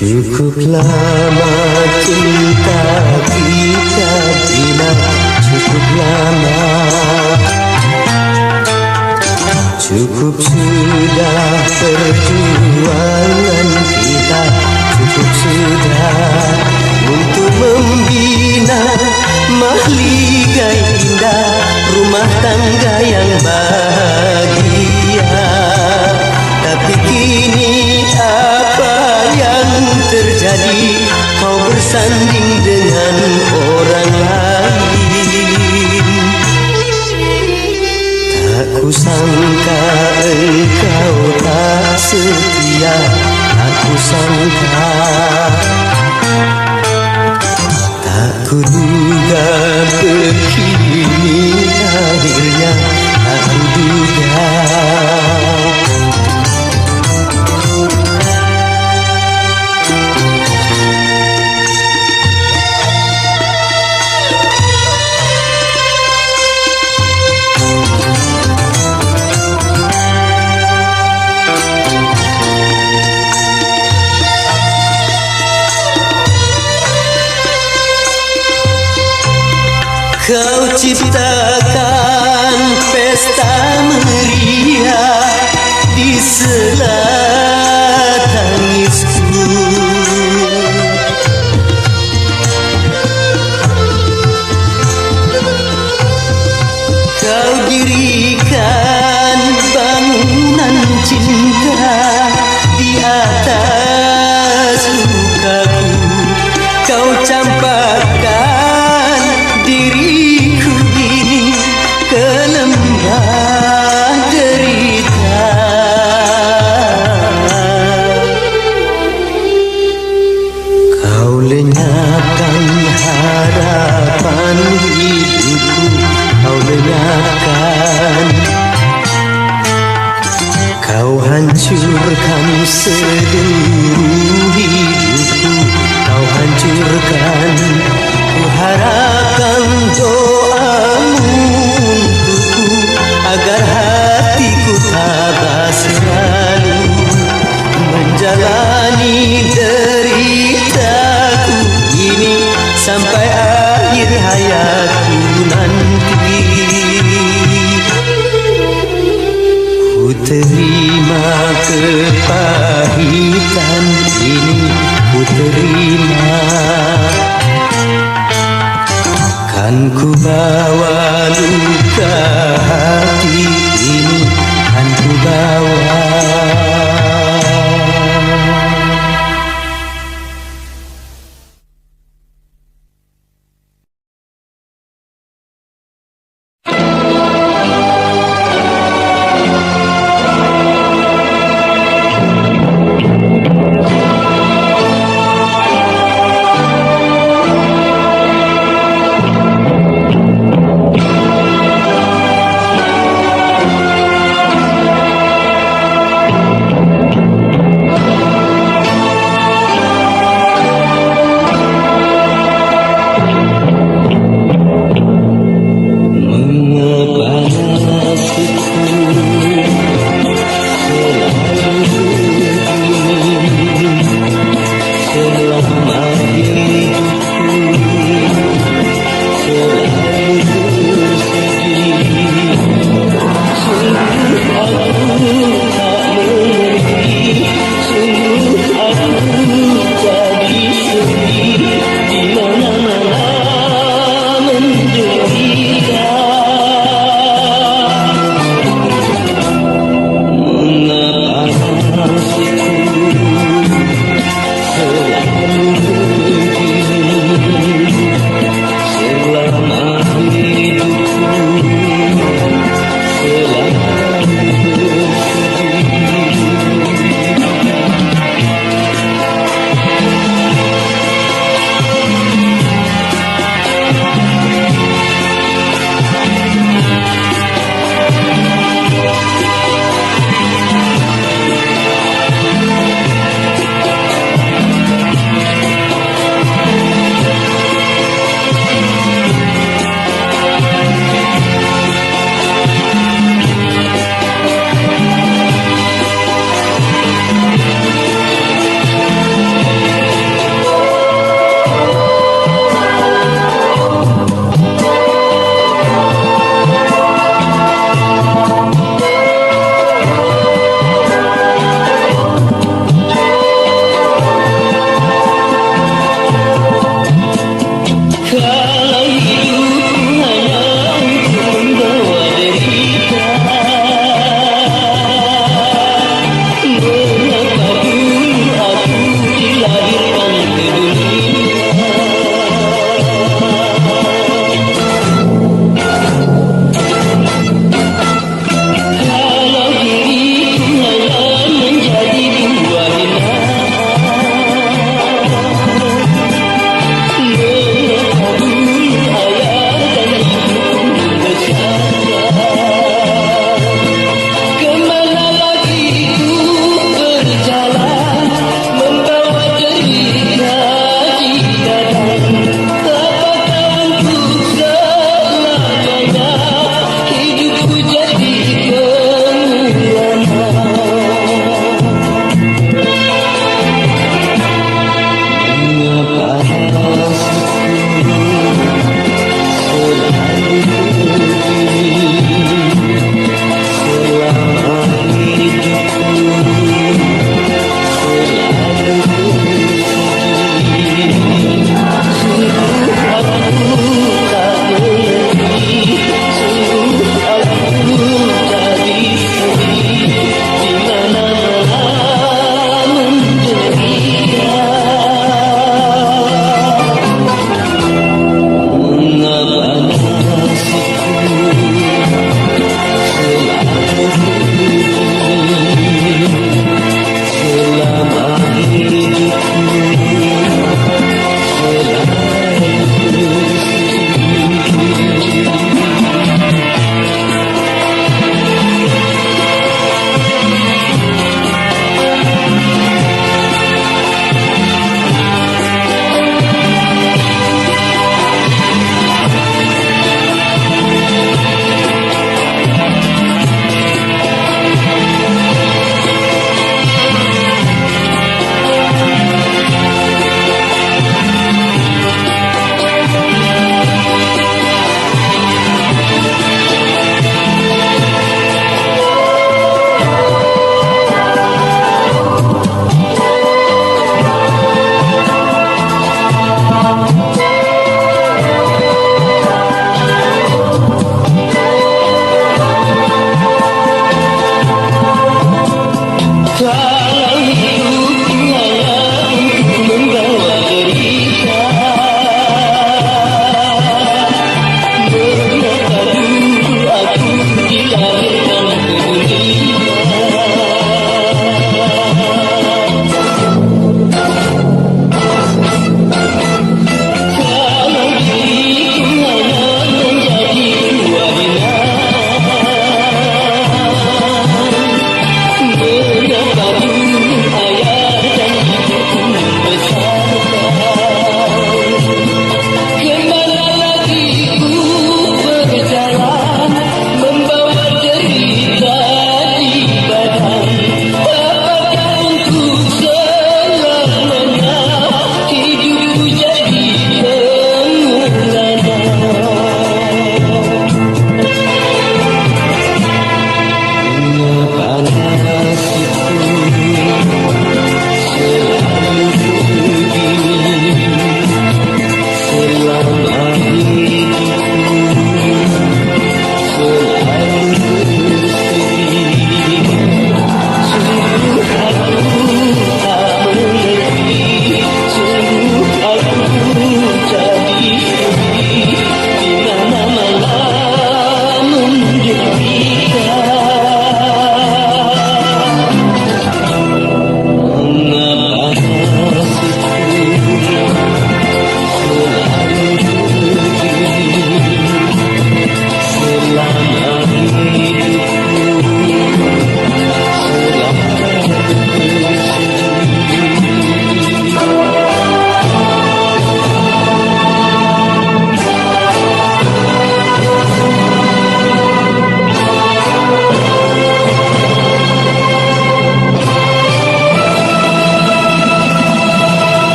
Cukup lama cinta kita bina, cukup lama. Cukup sudah perjuangan kita, cukup sudah untuk membina mahligai indah rumah tangga yang bahagia. Tapi kini apa yang terjadi? Kau bersanding dengan orang lain. Tak kusangka engkau tak setia, tak kusangka. Tak kuduga begini akhirnya, tak kuduga. Kau ciptakan pesta meriah di sela tangisku. Kau dirikan bangunan cinta di atas lukaku. Kau campakkan diriku ini ke lembah derita. Kau lenyapkan harapan hidupku, kau lenyapkan. Kau hancurkan seluruh hidupku, kau hancurkan. Ku harapkan doamu untukku agar hatiku tabah selalu menjalani deritaku ini sampai akhir hayatku nanti. Ku terima kepahitan ini, ku terima. Kan ku bawa luka hati ini, kan ku bawa.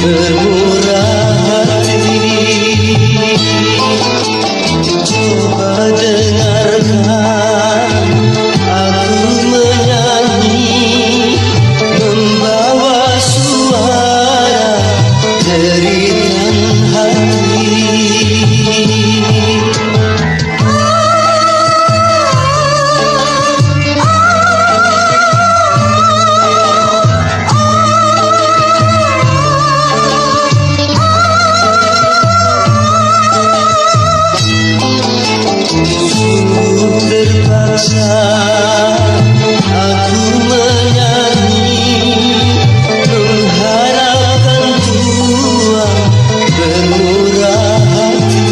bermurah hati. Coba dengarkan aku menyanyi, membawa suara jeritan hati. Terpaksa aku menyanyi, mengharapkan Tuhan bermurah hati.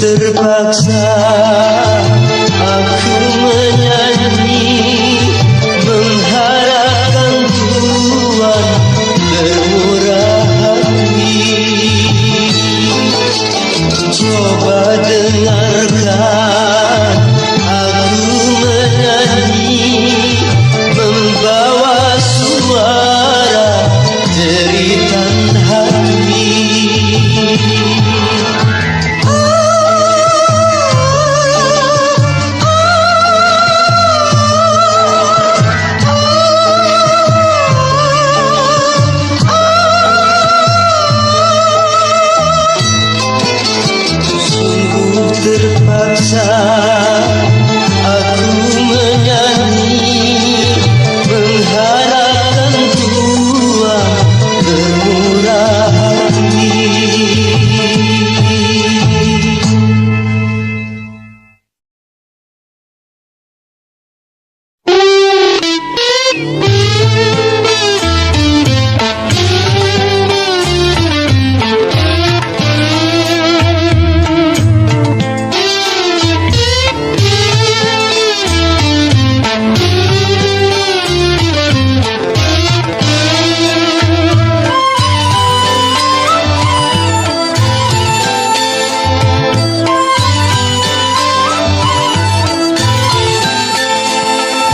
Terpaksa aku menyanyi, mengharapkan Tuhan bermurah hati. Coba dengarkan aku menyanyi, membawa suara jeritan hati. Terpaksa aku menyanyi, mengharapkan Tuhan bermurah hati.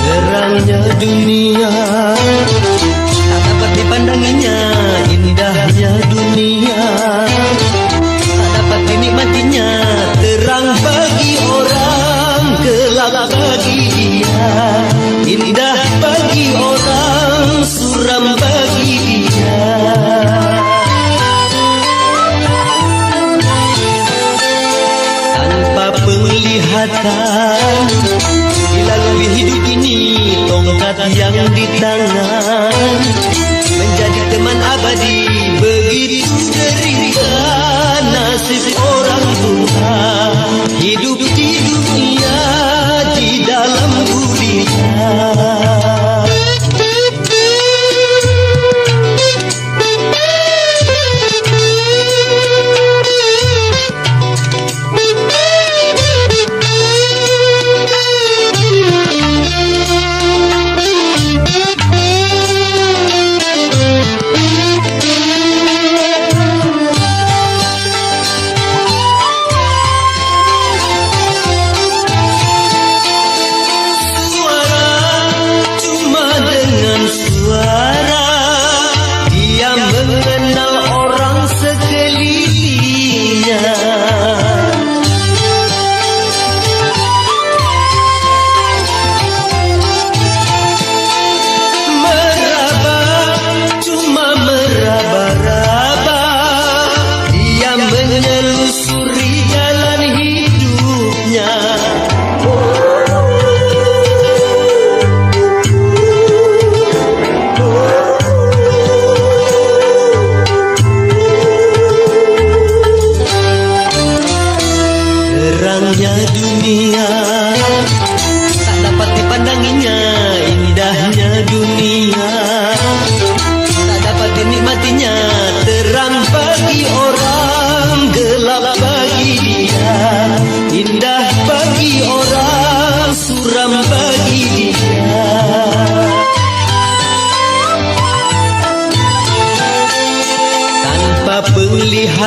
Terangnya dunia tak dapat dipandanginya, indahnya dunia tak dapat dinikmatinya. Terang bagi orang, gelap bagi dia, indah bagi orang, suram bagi dia. Tanpa penglihatan dilalui hidup ini, tongkat yang di tangan menjadi teman abadi. Begitu derita nasib orang tua, hidup di dunia di dalam gulita.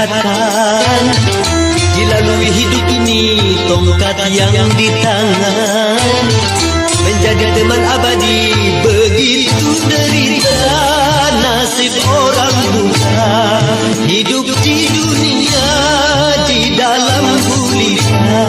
kelihatan dilalui hidup ini tongkat yang di tangan menjadi teman abadi begitu derita nasib orang buta hidup di dunia di dalam gulita.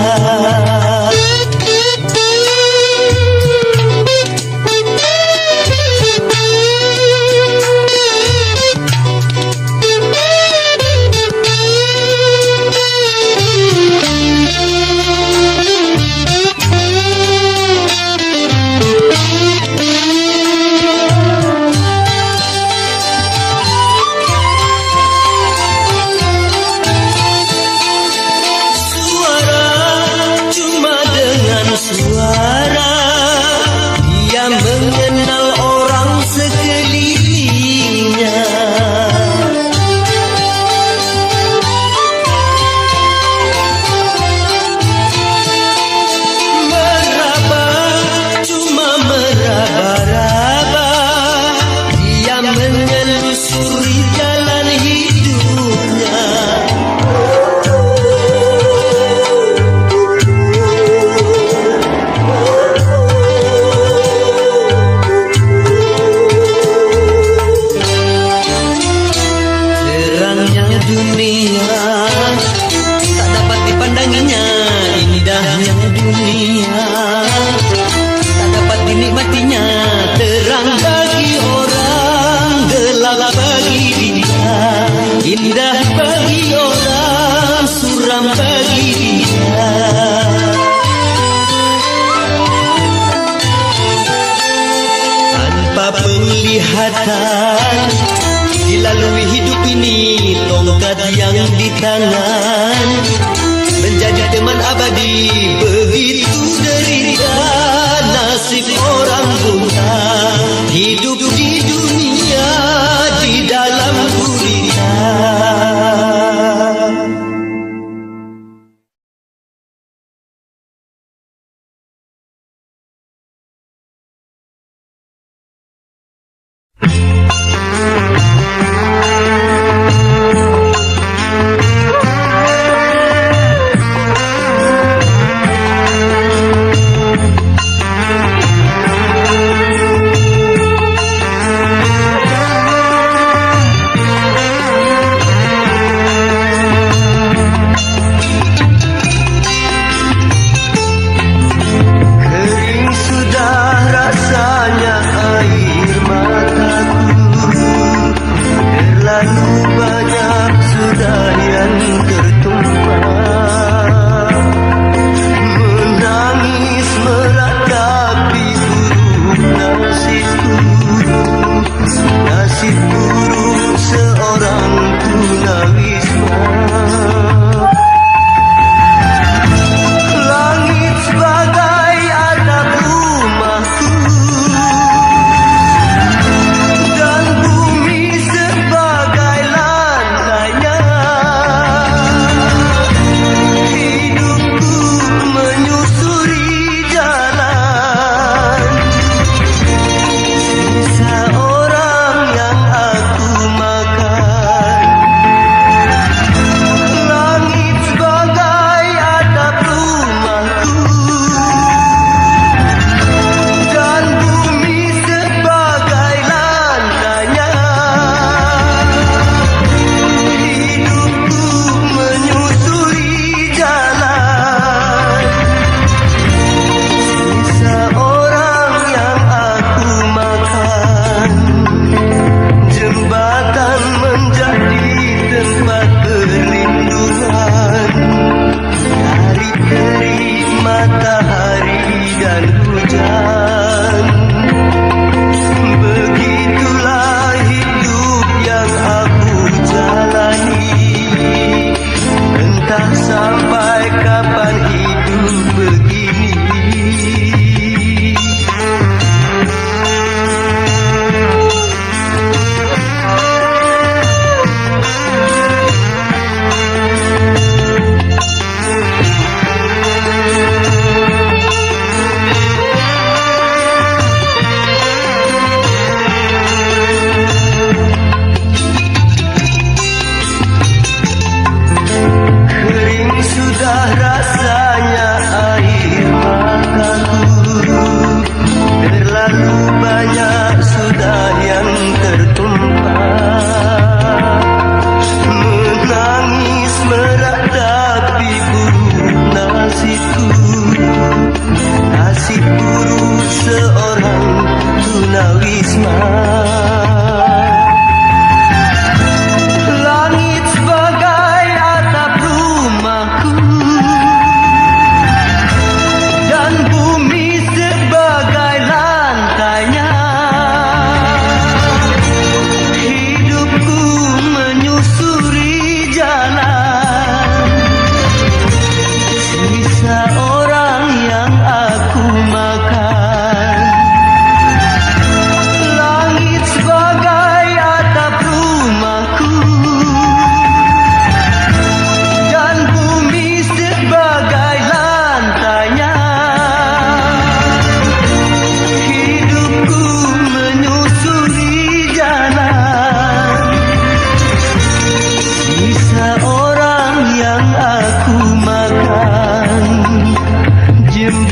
Penglihatan dilalui hidup ini tongkat yang di tangan menjadi teman abadi begitu derita nasib orang buta hidup di dunia di dalam gulita.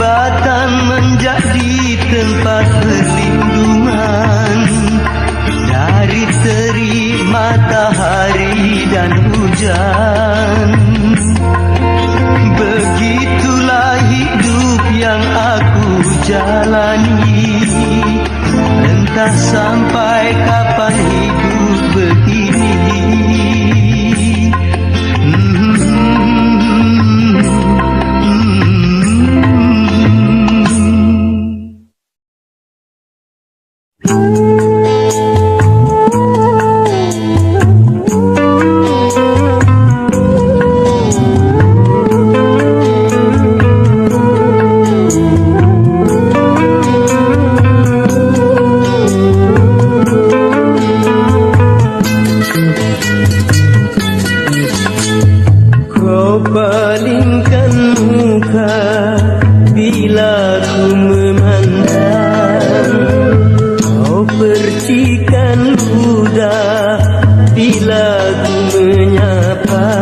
jembatan menjadi tempat perlindungan dari terik matahari dan hujan. Begitulah hidup yang aku jalani, entah sampai kapan hidup begini. Palingkan muka bila ku memandang, kau percikan ludah bila ku menyapa.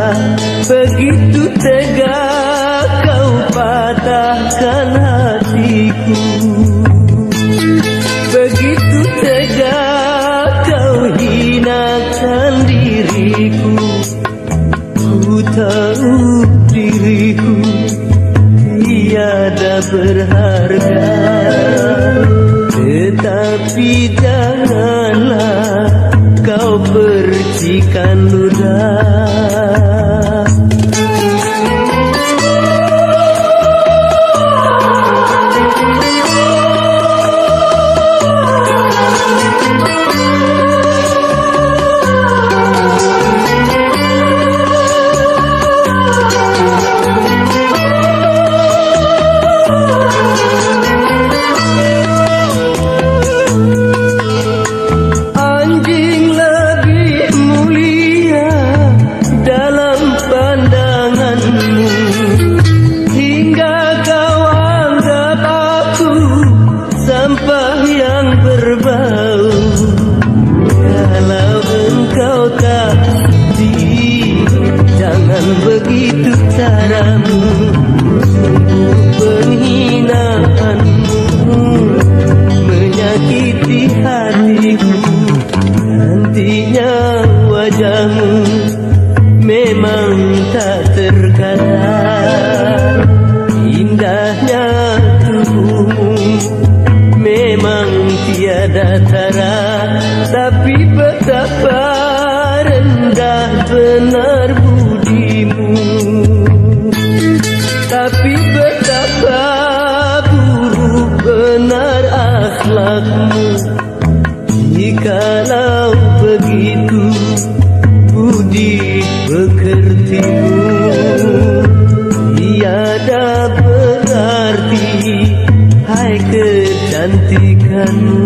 Begitu tegak kau patahkan hatiku, begitu tegak kau hinakan diriku. Ku tahu diriku tiada berharga, tetapi janganlah kau percikan ludah. Begitu caramu, penghinaanmu menyakiti hatiku. Nantinya wajahmu memang tak terkata, indahnya tubuhmu memang tiada tara. Tapi betapa rendah benar budimu, tapi betapa buruk benar akhlakmu. Jikalau begitu budi pekertimu, tiada berarti hai kecantikanmu.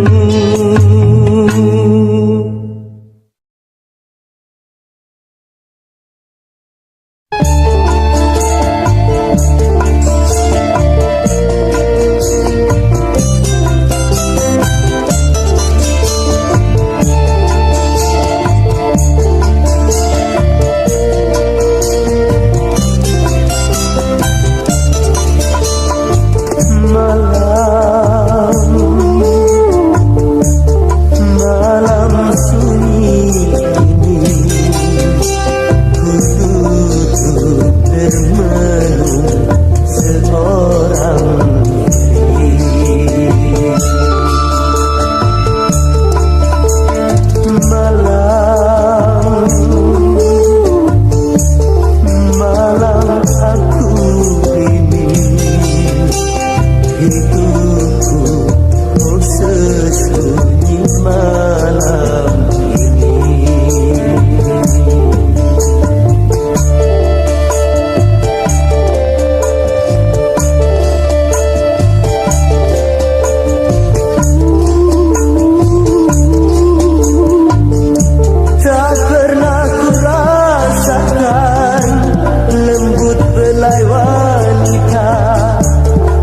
Belai wanita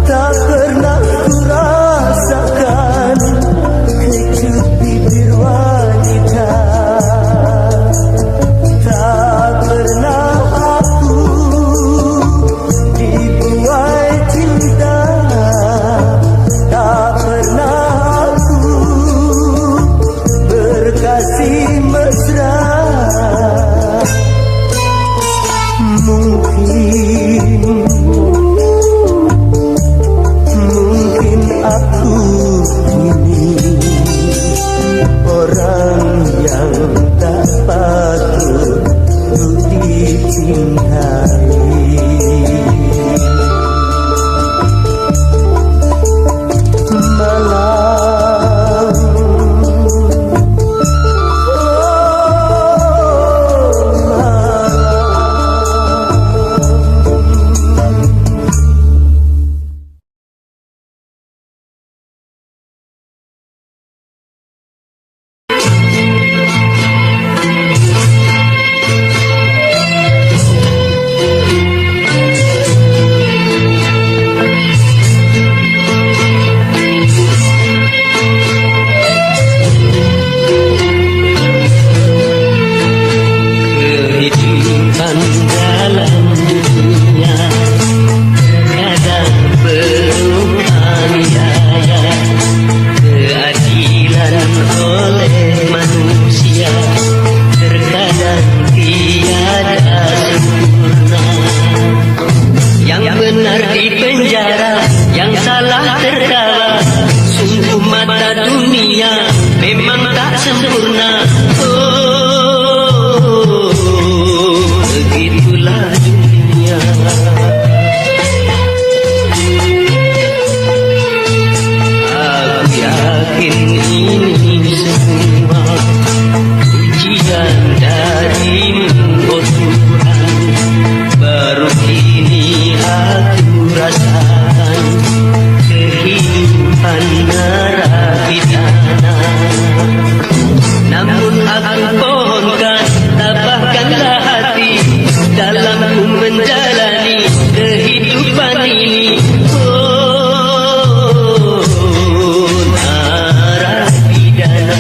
tak pernah tertawa. Sungguh mata dunia memang tak sempurna. Oh, begitulah dunia. Aku yakin ini semua ujian darimu, oh Tuhan. Baru kini aku rasakan kehidupan narapidana. Namun aku pohonkan, tabahkanlah hati dalam ku menjalani kehidupan ini. Oh, narapidana.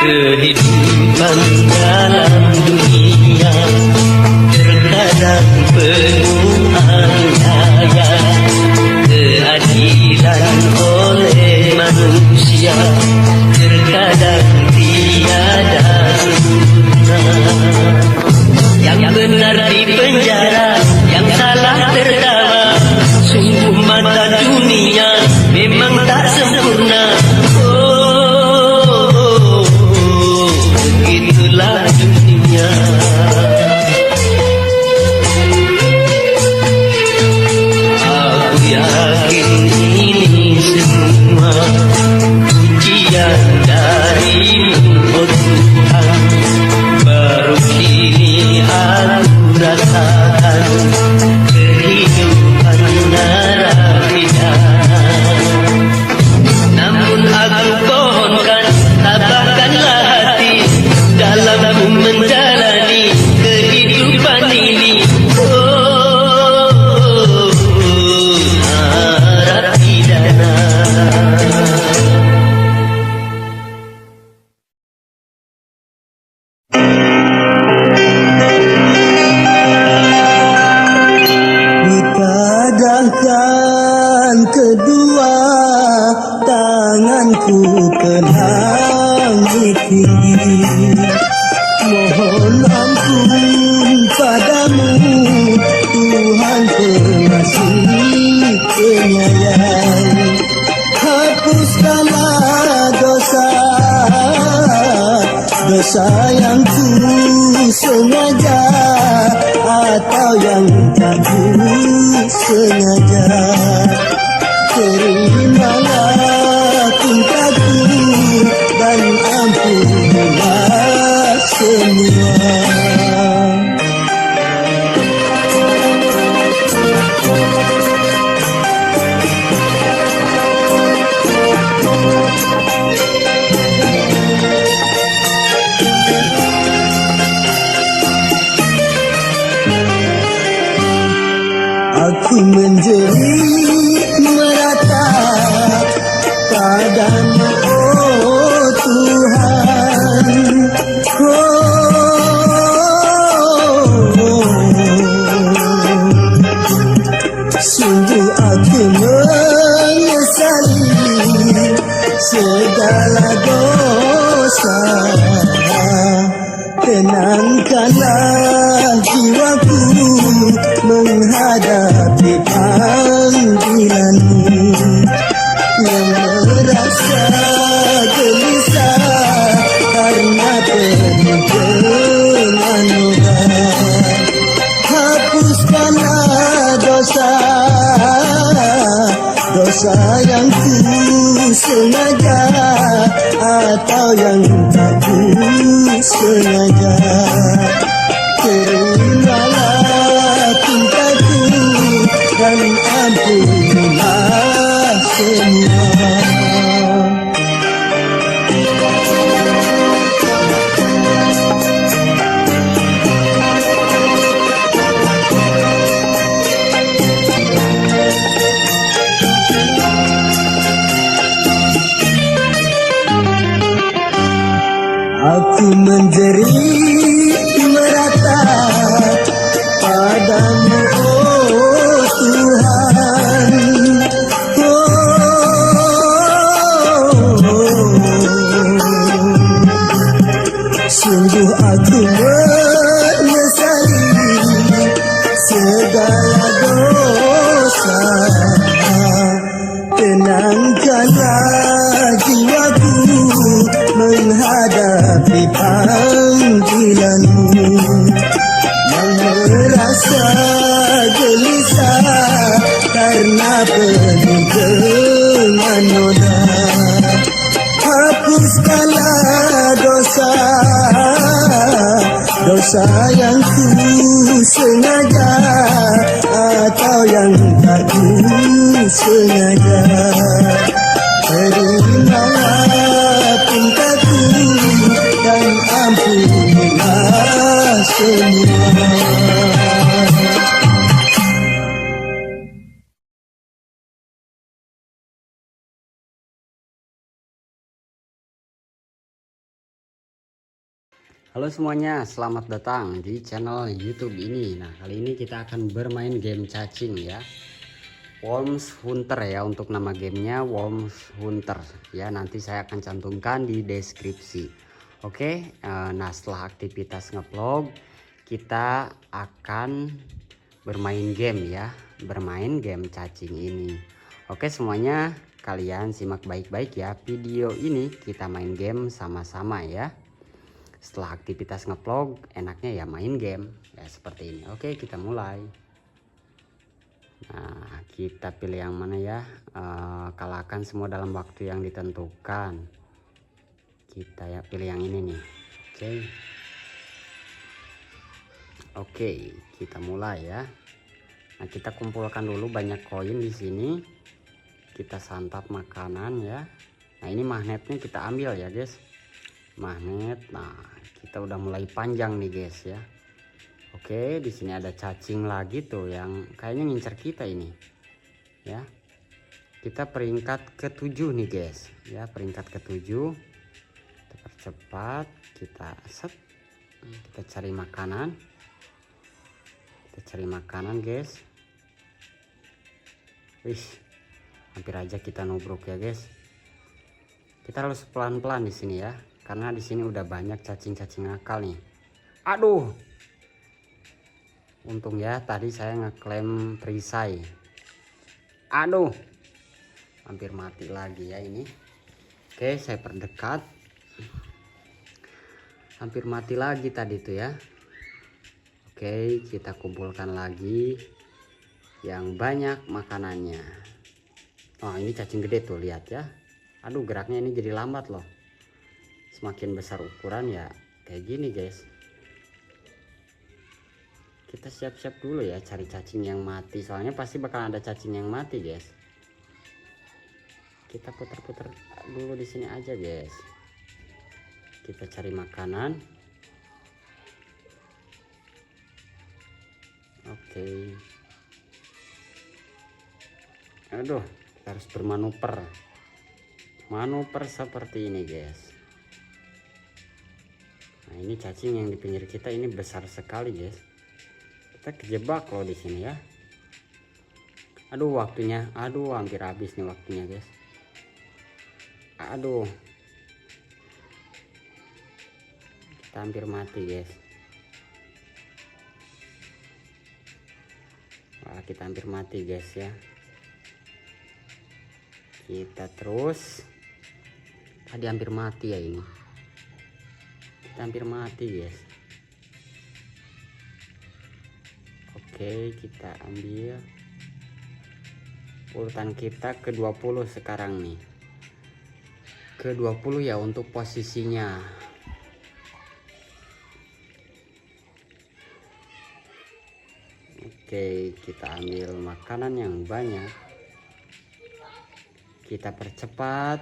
Kehidupan dalam dunia terkadang penuh aniaya. Keadilan oleh manusia terkadang tiada sempurna. Yang benar di penjara, yang salah tertawa. Sungguh mata dunia memang tak sempurna. Itulah dunia. Aku yakin ini semua ujian darimu, oh Tuhan. Baru kini aku rasakan kehidupan narapidana. Namun aku pohonkan, tabahkanlah hati dalam ku menjalani kehidupan ini. Oh, narapidana. Kutadahkan kedua tanganku ke langit tinggi, mohon ampun padamu Tuhan pengasih penyayang. Hapuskanlah dosa yang ku sengaja atau yang tak ku sengaja. Terimalah cintaku dan ampunilah semua. Aku menjerit meratap padamu, oh Tuhan. Sungguh aku menyesali segala dosa. Tenangkanlah jiwaku menghadapi panggilanmu. Yang merasa gelisah karena penuh dosa yang ku sengaja atau yang tak ku sengaja. Terimalah cintaku dan ampunilah semua. Aku menjerit merata padamu, oh Tuhan. Sungguh aku menyesali segala dosa. Tenangkanlah jiwaku menghadapi panggilanmu, yang merasa gelisah karena penuh dengan noda. Hapuskanlah dosa, dosa yang ku sengaja atau yang tak ku sengaja. Terimalah cintaku dan ampunilah semua. Halo semuanya, selamat datang di channel YouTube ini. Nah, kali ini kita akan bermain game cacing ya. Worms Hunter ya, untuk nama gamenya Worms Hunter ya. Nanti saya akan cantumkan di deskripsi. Oke, nah setelah aktivitas ngevlog, kita akan bermain game ya, bermain game cacing ini. Oke semuanya, kalian simak baik-baik ya video ini. Kita main game sama-sama ya. Setelah aktivitas ngevlog, enaknya ya main game ya seperti ini. Oke, kita mulai. Nah, kita pilih yang mana ya? Kalahkan semua dalam waktu yang ditentukan. Kita ya pilih yang ini nih. Oke, kita mulai ya. Nah, kita kumpulkan dulu banyak koin di sini. Kita santap makanan ya. Nah, ini magnetnya kita ambil ya guys. Magnet. Nah, kita udah mulai panjang nih guys ya. Oke, di sini ada cacing lagi tuh yang kayaknya ngincer kita ini. Ya. Kita peringkat ke-7 nih guys. Ya, peringkat ke-7. Kita percepat, kita set. Kita cari makanan. Kita cari makanan guys. Wih. Hampir aja kita nubruk ya guys. Kita harus pelan-pelan di sini ya. Karena di sini udah banyak cacing-cacing nakal nih. Aduh. Untung ya tadi saya ngeklaim perisai. Aduh. Hampir mati lagi ya ini. Oke, saya perdekat. Hampir mati lagi tadi tuh ya. Oke, kita kumpulkan lagi yang banyak makanannya. Oh, ini cacing gede tuh, lihat ya. Aduh, geraknya ini jadi lambat loh. Semakin besar ukuran ya kayak gini guys. Kita siap-siap dulu ya cari cacing yang mati, soalnya pasti bakal ada cacing yang mati guys. Kita putar-putar dulu di sini aja guys. Kita cari makanan. Oke. Aduh, kita harus bermanuver. Manuver seperti ini guys. Nah, ini cacing yang di pinggir kita ini besar sekali guys. Kita kejebak loh di sini ya. Aduh, waktunya. Aduh, hampir habis nih waktunya guys. Aduh. Kita hampir mati guys. Wah, kita hampir mati guys ya. Kita terus. Tadi hampir mati ya ini. Hampir mati guys. Oke, kita ambil. Urutan kita ke 20 sekarang nih. Ke 20 ya untuk posisinya. Oke, kita ambil makanan yang banyak. Kita percepat.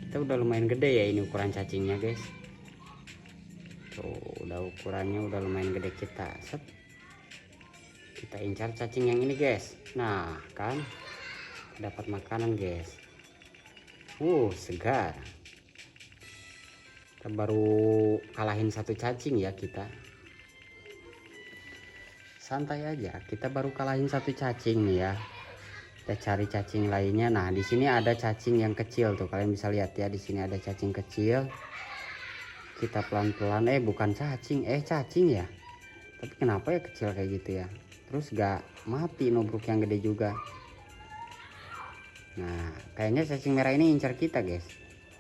Kita udah lumayan gede ya ini ukuran cacingnya, guys. Tuh, udah ukurannya udah lumayan gede kita. Set. Kita incar cacing yang ini, guys. Nah, kan dapat makanan, guys. Segar. Kita baru kalahin satu cacing ya kita. Santai aja, kita baru kalahin satu cacing nih ya. Kita cari cacing lainnya. Nah, di sini ada cacing yang kecil tuh, kalian bisa lihat ya. Di sini ada cacing kecil. Kita pelan-pelan, bukan cacing, cacing ya. Tapi kenapa ya kecil kayak gitu ya? Terus gak mati nubruk yang gede juga. Nah, kayaknya cacing merah ini ngincar kita, guys.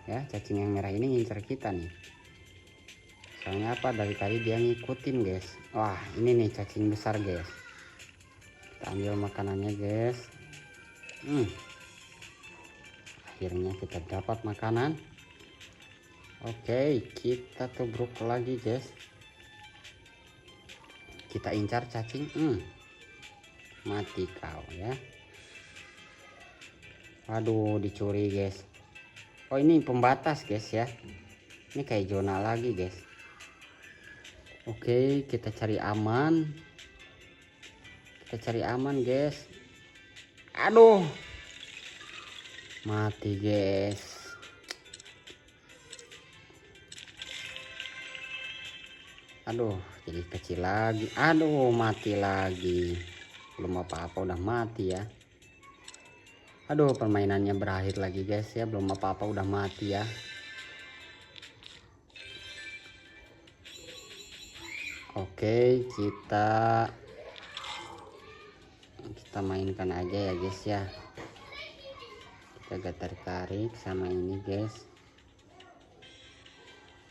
Ya, cacing yang merah ini ngincar kita nih. Soalnya apa? Dari tadi dia ngikutin, guys. Wah, ini nih cacing besar, guys. Kita ambil makanannya, guys. Akhirnya kita dapat makanan. Oke, kita tubruk lagi, guys. Kita incar cacing. Mati kau ya. Waduh, dicuri, guys. Oh, ini pembatas, guys ya. Ini kayak zona lagi, guys. Oke, kita cari aman. Kita cari aman, guys. Aduh. Mati, guys. Aduh, jadi kecil lagi. Aduh, mati lagi. Belum apa-apa udah mati ya. Aduh, permainannya berakhir lagi, guys ya. Belum apa-apa udah mati ya. Oke, kita mainkan aja ya, guys ya. Kita gak tertarik sama ini, guys.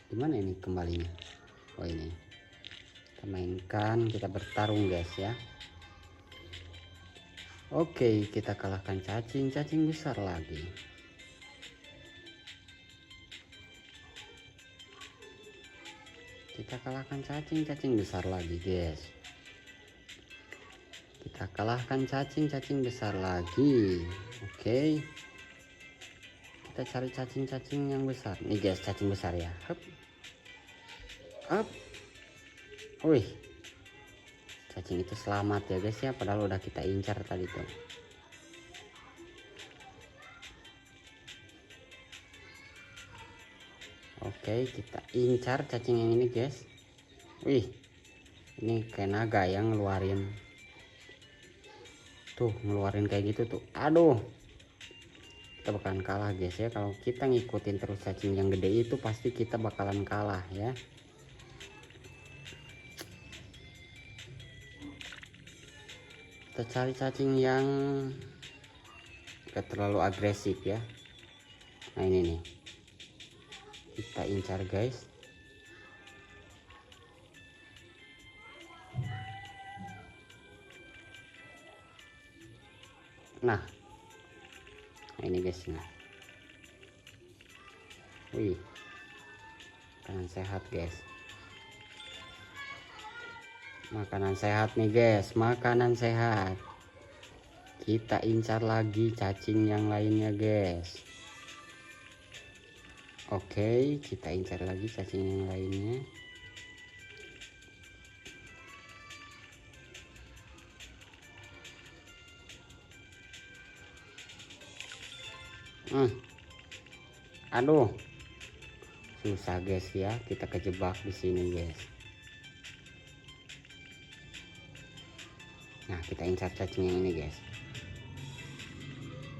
Gimana ini kembalinya? Oh, ini. Kita mainkan, kita bertarung, guys ya. Oke, kita kalahkan cacing besar lagi. Kita kalahkan cacing besar lagi, guys. Kita kalahkan cacing besar lagi. Oke. Kita cari cacing yang besar. Nih, guys, cacing besar ya. Up. Wih. Cacing itu selamat ya, guys ya. Padahal udah kita incar tadi tuh. Oke, kita incar cacing yang ini, guys. Wih, ini kayak naga yang ngeluarin. Tuh, ngeluarin kayak gitu tuh. Aduh, kita bakalan kalah, guys ya. Kalau kita ngikutin terus cacing yang gede itu, pasti kita bakalan kalah ya. Kita cari cacing yang gak terlalu agresif ya. Nah, ini nih. Kita incar, guys. Nah ini, guys. Nah, wih, makanan sehat, guys. Makanan sehat nih, guys. Makanan sehat. Kita incar lagi cacing yang lainnya, guys. Oke, kita incar lagi cacing yang lainnya. Aduh, susah, guys ya. Kita kejebak di sini, guys. Nah, kita incar cacing yang ini, guys.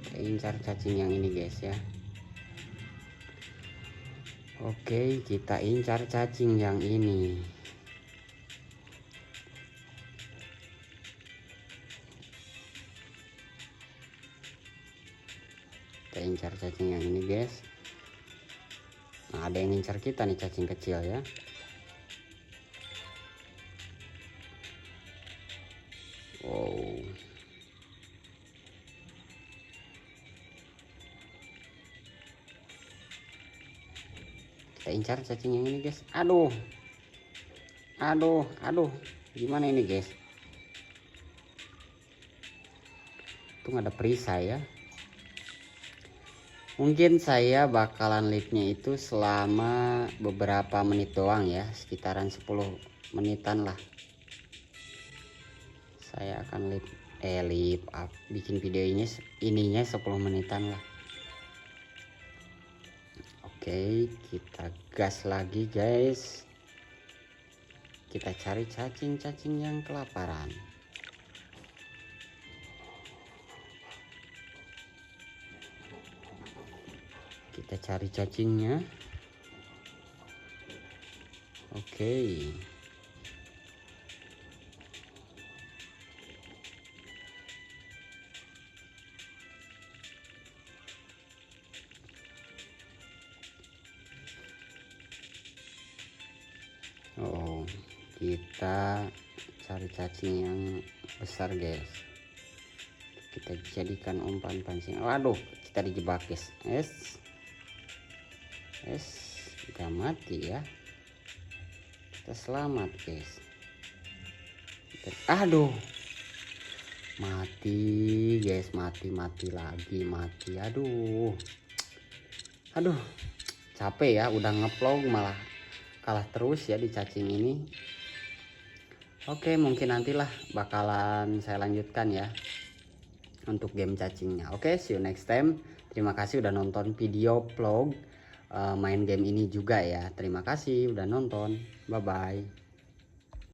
Kita incar cacing yang ini, guys ya. Oke, kita incar cacing yang ini. Kita incar cacing yang ini, guys. Nah, ada yang incar kita nih, cacing kecil ya. Wow. Kita incar cacing yang ini guys. Aduh, gimana ini guys? Untung ada perisai ya. Mungkin saya bakalan live-nya itu selama beberapa menit doang ya, sekitaran 10 menitan lah. Saya akan live up, bikin video ininya 10 menitan lah. Oke, kita gas lagi guys. Kita cari cacing-cacing yang kelaparan. Kita cari cacingnya. Oke. Oh, kita cari cacing yang besar guys. Kita jadikan umpan pancing. Waduh, kita dijebak guys. Kita mati ya. Kita selamat guys. Aduh, mati guys, mati lagi. Aduh, capek ya, udah ngeplog malah kalah terus ya di cacing ini. Oke, mungkin nantilah bakalan saya lanjutkan ya untuk game cacingnya. Oke, see you next time. Terima kasih udah nonton video vlog main game ini juga ya. Terima kasih udah nonton. Bye bye.